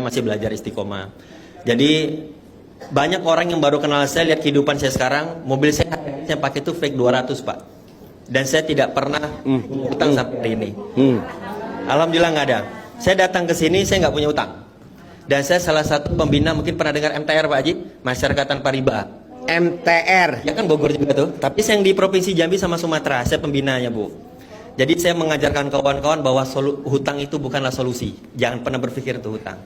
masih belajar istiqomah. Jadi banyak orang yang baru kenal saya, lihat kehidupan saya sekarang, mobil saya pakai itu fake 200 Pak. Dan saya tidak pernah utang sampai hari ini. Alhamdulillah nggak ada. Saya datang ke sini, saya nggak punya utang. Dan saya salah satu pembina, mungkin pernah dengar MTR Pak Haji, Masyarakat Tanpa Riba. MTR. Ya kan Bogor juga tuh. Tapi saya yang di Provinsi Jambi sama Sumatera, saya pembinanya Bu. Jadi saya mengajarkan kawan-kawan bahwa hutang itu bukanlah solusi. Jangan pernah berpikir itu hutang.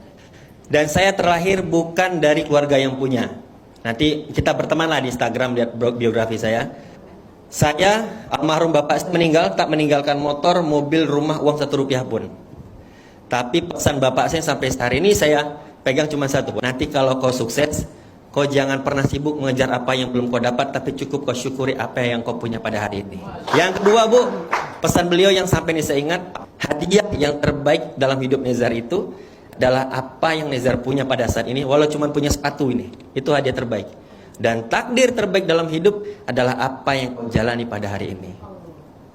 Dan saya terlahir bukan dari keluarga yang punya. Nanti kita berteman lah di Instagram, lihat biografi saya. Saya, almarhum bapak meninggal, tak meninggalkan motor, mobil, rumah, uang 1 rupiah pun. Tapi pesan bapak saya sampai hari ini saya pegang cuma satu. Nanti kalau kau sukses, kau jangan pernah sibuk mengejar apa yang belum kau dapat, tapi cukup kau syukuri apa yang kau punya pada hari ini. Yang kedua Bu, pesan beliau yang sampai ini saya ingat, hadiah yang terbaik dalam hidup Nezar itu adalah apa yang Nezar punya pada saat ini, walau cuma punya sepatu ini, itu hadiah terbaik. Dan takdir terbaik dalam hidup adalah apa yang kau jalani pada hari ini.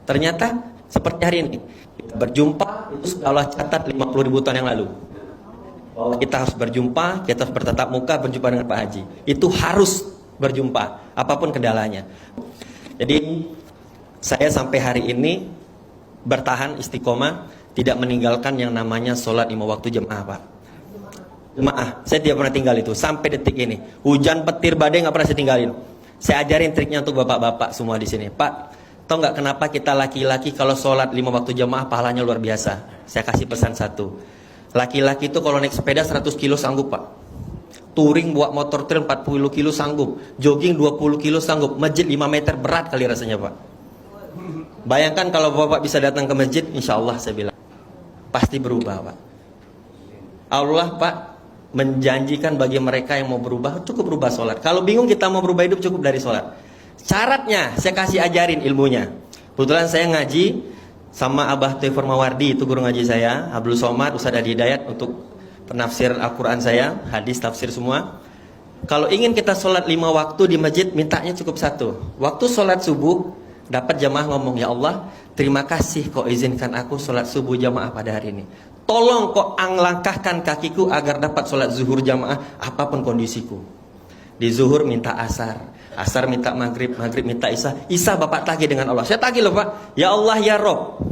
Ternyata seperti hari ini, kita berjumpa, itu sudah Allah catat 50.000 tahun yang lalu. Bahwa kita harus berjumpa, kita harus bertatap muka, berjumpa dengan Pak Haji. Itu harus berjumpa, apapun kendalanya. Jadi saya sampai hari ini bertahan istiqomah, tidak meninggalkan yang namanya sholat 5 waktu jemaah Pak. Jemaah, saya tidak pernah tinggal itu sampai detik ini. Hujan, petir, badai nggak pernah saya tinggalin. Saya ajarin triknya untuk bapak-bapak semua di sini. Pak, tahu nggak kenapa kita laki-laki kalau sholat 5 waktu jemaah pahalanya luar biasa? Saya kasih pesan satu. Laki-laki itu kalau naik sepeda 100 kilo sanggup Pak. Touring buat motor trail 40 kilo sanggup. Jogging 20 kilo sanggup. Masjid 5 meter berat kali rasanya Pak. Bayangkan kalau bapak bisa datang ke masjid, insya Allah saya bilang pasti berubah Pak. Allah Pak menjanjikan bagi mereka yang mau berubah, cukup berubah sholat. Kalau bingung kita mau berubah hidup, cukup dari sholat. Syaratnya saya kasih ajarin ilmunya. Kebetulan saya ngaji sama Abah Taufikur Mawardi, itu guru ngaji saya. Abdul Somad, Ustaz Adi Hidayat untuk penafsir Al-Quran saya, hadis, tafsir semua. Kalau ingin kita sholat 5 waktu di masjid, mintanya cukup satu. Waktu sholat subuh, dapat jamaah ngomong, ya Allah, terima kasih kau izinkan aku sholat subuh jamaah pada hari ini. Tolong kau langkahkan kakiku agar dapat sholat zuhur jamaah apapun kondisiku. Di zuhur minta asar, asar minta maghrib, maghrib minta isya, isya bapak tagih dengan Allah. Saya tagih loh Pak, ya Allah ya Rob,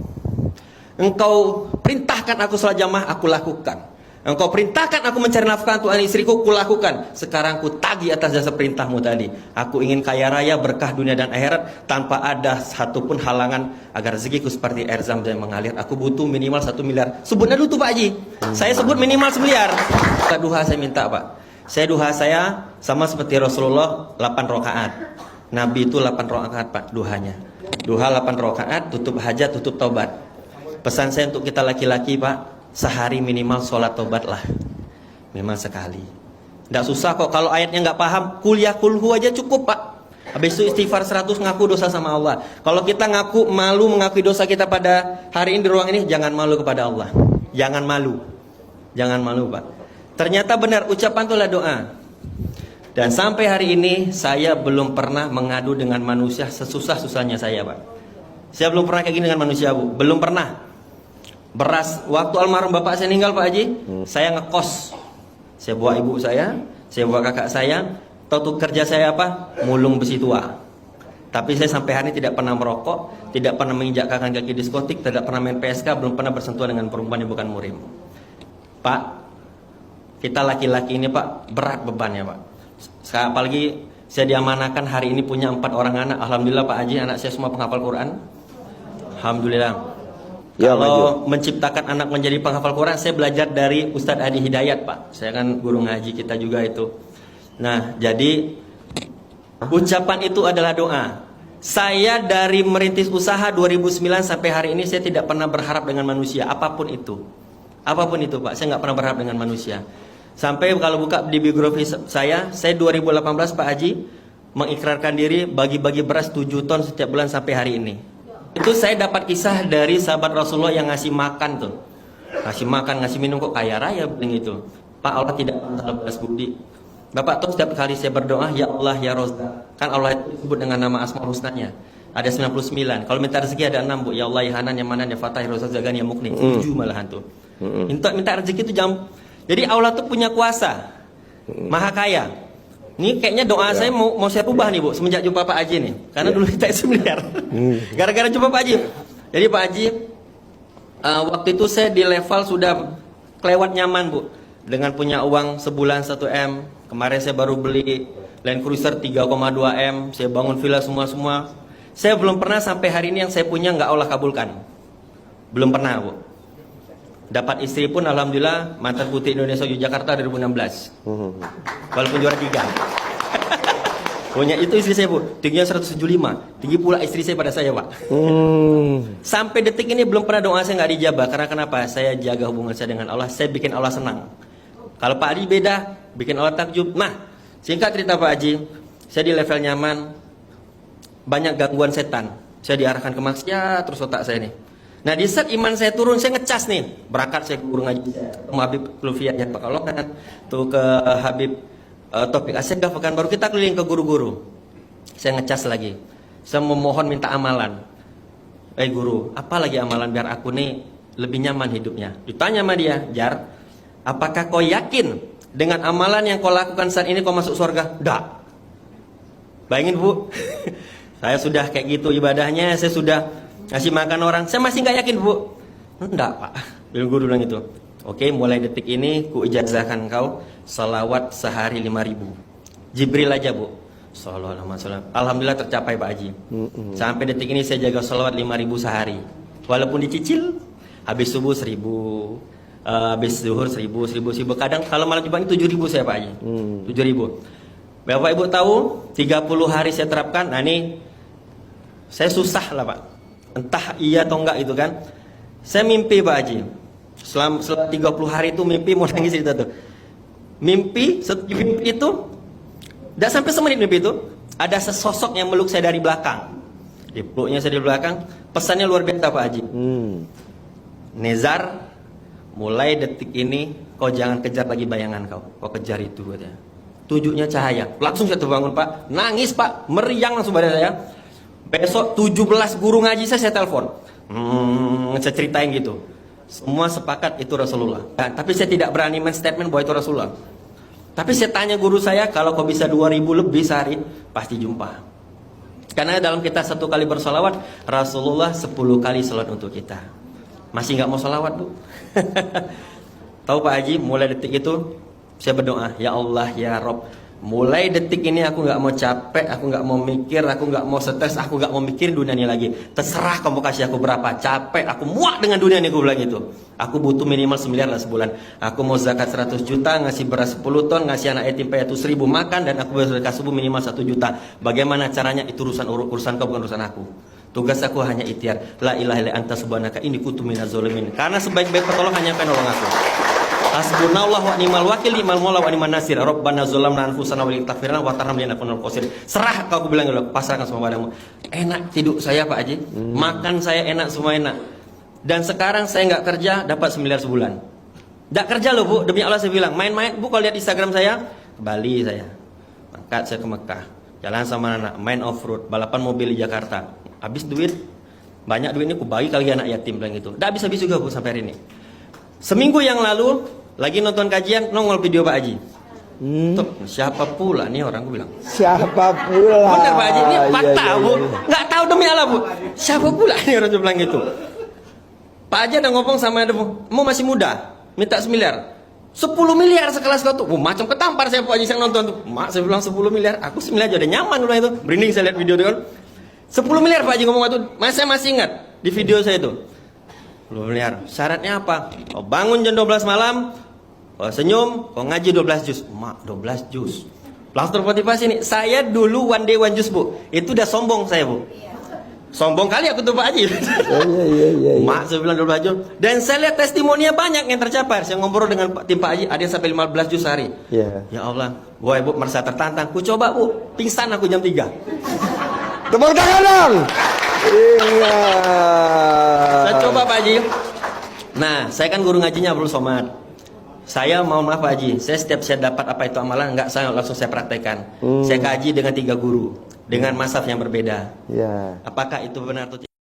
Engkau perintahkan aku sholat jamaah, aku lakukan. Engkau perintahkan aku mencari nafkah untuk anak istriku, aku lakukan. Sekarang aku tagih atas jasa perintahmu tadi. Aku ingin kaya raya, berkah dunia dan akhirat, tanpa ada satupun halangan agar rezekiku seperti air zam-zam yang mengalir. Aku butuh minimal 1 miliar. Sebutnya dulu tuh Pak Haji. Saya sebut minimal 1 miliar. Duha saya minta Pak. Saya duha saya sama seperti Rasulullah 8 rakaat. Nabi itu 8 rakaat Pak duhanya. Duha 8 rakaat, tutup hajat, tutup taubat. Pesan saya untuk kita laki-laki Pak, sehari minimal sholat tobat lah, minimal sekali. Tidak susah kok, kalau ayatnya nggak paham, kuliah kulhu aja cukup Pak. Habis itu istighfar 100, ngaku dosa sama Allah. Kalau kita ngaku malu mengakui dosa kita pada hari ini di ruang ini, jangan malu kepada Allah. Jangan malu, jangan malu Pak. Ternyata benar, ucapan itulah doa. Dan sampai hari ini saya belum pernah mengadu dengan manusia sesusah-susahnya saya Pak. Saya belum pernah kayak gini dengan manusia Bu, belum pernah. Beras, waktu almarhum bapak saya meninggal Pak Haji, saya ngekos. Saya bawa ibu saya bawa kakak saya. Tahu tuh kerja saya apa? Mulung besi tua. Tapi saya sampai hari ini tidak pernah merokok, tidak pernah menginjak kaki diskotik, tidak pernah main PSK, belum pernah bersentuhan dengan perempuan yang bukan murim. Pak, kita laki-laki ini Pak, berat bebannya Pak. Apalagi saya diamanakan hari ini punya 4 orang anak. Alhamdulillah Pak Haji, anak saya semua penghafal Quran. Alhamdulillah. Ya, kalau menciptakan anak menjadi penghafal Quran, saya belajar dari Ustadz Adi Hidayat Pak. Saya kan guru ngaji kita juga itu. Nah, jadi ucapan itu adalah doa. Saya dari merintis usaha 2009 sampai hari ini saya tidak pernah berharap dengan manusia, apapun itu. Apapun itu Pak, saya nggak pernah berharap dengan manusia. Sampai kalau buka di biografi saya 2018 Pak Haji mengikrarkan diri bagi-bagi beras 7 ton setiap bulan sampai hari ini. Itu saya dapat kisah dari sahabat Rasulullah yang ngasih makan tuh. Ngasih makan, ngasih minum kok kaya raya begitu. Pak, Allah tidak pernah balas budi. Bapak tuh setiap kali saya berdoa, ya Allah ya Razzaq. Kan Allah itu disebut dengan nama Asmaul Husnanya. Ada 99. Kalau minta rezeki ada 6 Bu. Ya Allah ya Hanan ya Manan ya Fatah ya Razzaq Zagan ya Mukni. 7 malahan tuh. Minta rezeki itu Jadi Allah tuh punya kuasa, maha kaya. Ini kayaknya doa saya mau saya ubah nih Bu, semenjak jumpa Pak Haji nih. Karena dulu kita miliar. Gara-gara jumpa Pak Haji. Jadi Pak Haji, waktu itu saya di level sudah kelewat nyaman Bu. Dengan punya uang sebulan 1 M. Kemarin saya baru beli Land Cruiser 3,2 M. Saya bangun villa semua. Saya belum pernah sampai hari ini yang saya punya nggak Allah kabulkan. Belum pernah Bu. Dapat istri pun alhamdulillah mantan putri Indonesia Yogyakarta 2016. Walaupun juara 3. Punya itu istri saya Bu, tingginya 175. Tinggi pula istri saya pada saya Pak. Sampai detik ini belum pernah doa saya nggak dijabah. Karena kenapa? Saya jaga hubungan saya dengan Allah. Saya bikin Allah senang. Kalau Pak Haji beda, bikin Allah takjub. Nah, singkat cerita Pak Haji, saya di level nyaman, banyak gangguan setan. Saya diarahkan ke maksiat terus otak saya nih. Nah di saat iman saya turun, saya ngecas nih. Berangkat saya ke guru ngaji, ke Habib Lufiat yang Pekalongan, tuh ke Habib Taufik Asegaf Pekanbaru. Kita keliling ke guru-guru. Saya ngecas lagi. Saya memohon minta amalan. Guru, apa lagi amalan biar aku nih lebih nyaman hidupnya? Ditanya sama dia, Jar, apakah kau yakin dengan amalan yang kau lakukan saat ini kau masuk surga? Nggak. Bayangin Bu, saya sudah kayak gitu ibadahnya, saya sudah ngasih makan orang, saya masih nggak yakin Bu. Enggak Pak, guru bilang gitu. Oke, mulai detik ini ku ijazahkan kau salawat sehari 5.000. Jibril aja Bu. Sallallahu alaihi wasallam. Alhamdulillah tercapai Pak Haji. Sampai detik ini saya jaga salawat 5.000 sehari. Walaupun dicicil, habis subuh 1.000, habis zuhur 1.000. Kadang kalau malam Jumat 7.000 saya Pak Haji. 7.000. Bapak Ibu tahu, 30 hari saya terapkan. Nah ini saya susah lah Pak. Entah iya atau enggak itu kan. Saya mimpi Pak Haji. Selama 30 hari itu mimpi, mau nangis cerita tuh. Mimpi itu tidak sampai semenit mimpi itu ada sesosok yang meluk saya dari belakang. Dipeluknya saya dari belakang. Pesannya luar biasa Pak Haji. Nezar, mulai detik ini kau jangan kejar lagi bayangan kau. Kau kejar itu katanya. Tunjuknya cahaya. Langsung saya terbangun Pak. Nangis Pak. Meriang langsung badan saya. Besok 17 guru ngaji saya telepon. Saya ceritain gitu. Semua sepakat itu Rasulullah. Nah, tapi saya tidak berani men-statement bahwa itu Rasulullah. Tapi saya tanya guru saya, kalau kau bisa 2.000 lebih sehari, pasti jumpa. Karena dalam kita 1 kali bersolawat, Rasulullah 10 kali salat untuk kita. Masih nggak mau solawat Bu? Tahu Pak Haji, mulai detik itu saya berdoa, ya Allah, ya Rob, mulai detik ini aku nggak mau capek, aku nggak mau mikir, aku nggak mau stres, aku nggak mau mikirin dunia ini lagi. Terserah kamu kasih aku berapa, capek, aku muak dengan dunia ini, aku bilang gitu. Aku butuh minimal 9 miliar lah sebulan. Aku mau zakat 100 juta, ngasih beras 10 ton, ngasih anak yatim piatu 1.000 makan, dan aku bersedekah subuh minimal 1 juta. Bagaimana caranya? Itu urusan kau, bukan urusan aku. Tugas aku hanya ikhtiar. La ilaha illa anta subhanaka inni kuntu minaz zalimin. Karena sebaik-baik pertolongan hanya akan nolong aku. Hasbunallah wa ni'mal wakil, ni'mal maula wa ni'man nasir. Rabbana zalamna anfusana wa illam taghfir lana wa tarhamna lanakunal khasirin. Serah kau, aku bilang dulu, pasrahkan semua padamu. Enak tidur saya Pak Haji. Makan saya enak, semua enak. Dan sekarang saya nggak kerja, dapat 9 miliar sebulan. Nggak kerja loh Bu, demi Allah saya bilang. Main-main Bu, kalau lihat Instagram saya, ke Bali saya. Angkat saya ke Mekah. Jalan sama anak, main off-road, balapan mobil di Jakarta. Habis duit, banyak duit ini aku bagi kali anak yatim bilang gitu. Nggak habis-habis juga Bu sampai hari ini. Seminggu yang lalu, lagi nonton kajian, nongol video Pak Haji. Tuh, siapa pula nih orang, gue bilang. Siapa pula? Benar Pak Haji, ini fakta Bu. Nggak tahu demi Allah Bu. Siapa pula nih orang bilang gitu. Pak Haji ada ngomong sama ada mau masih muda, minta 9 miliar. 10 miliar sekelas kau tuh. Macam ketampar saya Pak Haji yang nonton tuh. Mak saya bilang 10 miliar, aku 9 aja udah nyaman dulu itu. Berinding saya lihat video itu kan. 10 miliar Pak Haji ngomong itu. Saya masih ingat di video saya itu. 10 miliar. Syaratnya apa? Kau bangun jam 12 malam, kau senyum, kau ngaji 12 juz. Mak, 12 juz. Langsung termotivasi nih. Saya dulu one day one juz Bu. Itu udah sombong saya Bu. Sombong kali aku tuh Pak Haji. Iya. Mak saya bilang 12 juz. Dan saya lihat testimoninya banyak yang tercapai. Saya ngobrol dengan tim Pak Haji, ada yang sampai 15 juz sehari. Ya Allah, gua Ibu merasa tertantang. Ku coba Bu, pingsan aku jam 3. Tepuk tangan dong. Iya. Saya coba Pak Haji. Nah, saya kan guru ngajinya Abdul Somad. Saya mau maaf Pak Haji, saya setiap saya dapat apa itu amalan, enggak saya langsung saya praktekkan. Saya kaji dengan 3 guru, dengan mazhab yang berbeda. Ya. Apakah itu benar atau tidak?